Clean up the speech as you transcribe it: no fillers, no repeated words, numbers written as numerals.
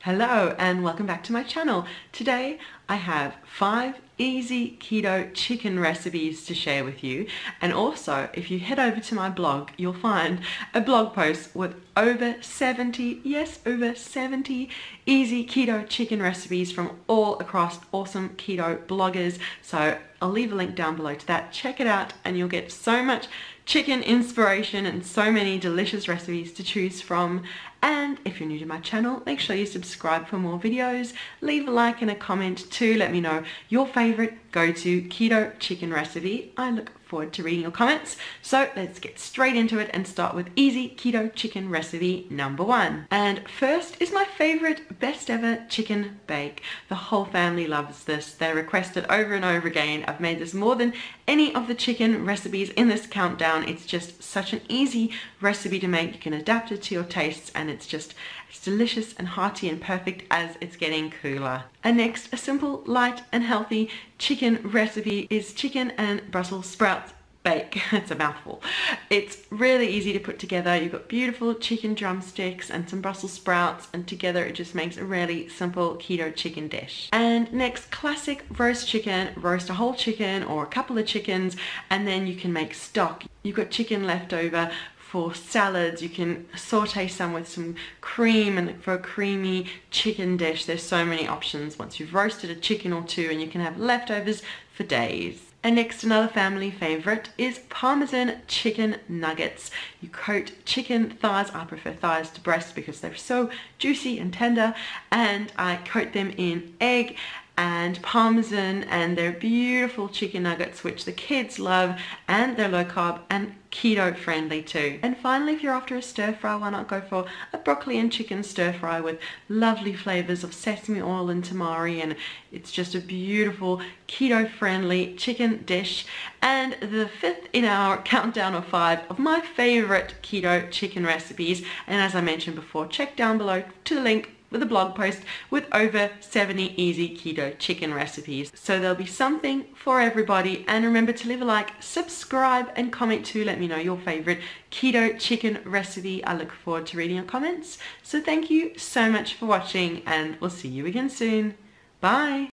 Hello and welcome back to my channel. Today I have 5 easy keto chicken recipes to share with you, and also if you head over to my blog you'll find a blog post with over 70 easy keto chicken recipes from all across awesome keto bloggers. So I'll leave a link down below to that. Check it out and you'll get so much chicken inspiration and so many delicious recipes to choose from. And if you're new to my channel, make sure you subscribe for more videos. Leave a like and a comment to let me know your favorite go-to keto chicken recipe. I look forward to reading your comments. So let's get straight into it and start with easy keto chicken recipe number 1. And first is my favorite best ever chicken bake. The whole family loves this. They request it over and over again. I've made this more than any of the chicken recipes in this countdown. It's just such an easy recipe to make. You can adapt it to your tastes and it's delicious and hearty and perfect as it's getting cooler. And next, a simple, light and healthy chicken recipe is chicken and Brussels sprouts bake. It's a mouthful. It's really easy to put together. You've got beautiful chicken drumsticks and some Brussels sprouts, and together it just makes a really simple keto chicken dish. And next, classic roast chicken. Roast a whole chicken or a couple of chickens and then you can make stock. You've got chicken left over for salads, you can saute some with some cream, and for a creamy chicken dish there's so many options once you've roasted a chicken or two, and you can have leftovers for days. And next, another family favorite is Parmesan chicken nuggets. You coat chicken thighs, I prefer thighs to breast because they're so juicy and tender, and I coat them in egg and Parmesan, and they're beautiful chicken nuggets which the kids love, and they're low carb and keto friendly too. And finally, if you're after a stir fry, why not go for a broccoli and chicken stir fry with lovely flavors of sesame oil and tamari, and it's just a beautiful keto friendly chicken dish. And the 5th in our countdown of 5 of my favorite keto chicken recipes, and as I mentioned before, check down below to the link with a blog post with over 70 easy keto chicken recipes. So there'll be something for everybody. And remember to leave a like, subscribe and comment to let me know your favorite keto chicken recipe. I look forward to reading your comments. So thank you so much for watching, and we'll see you again soon. Bye.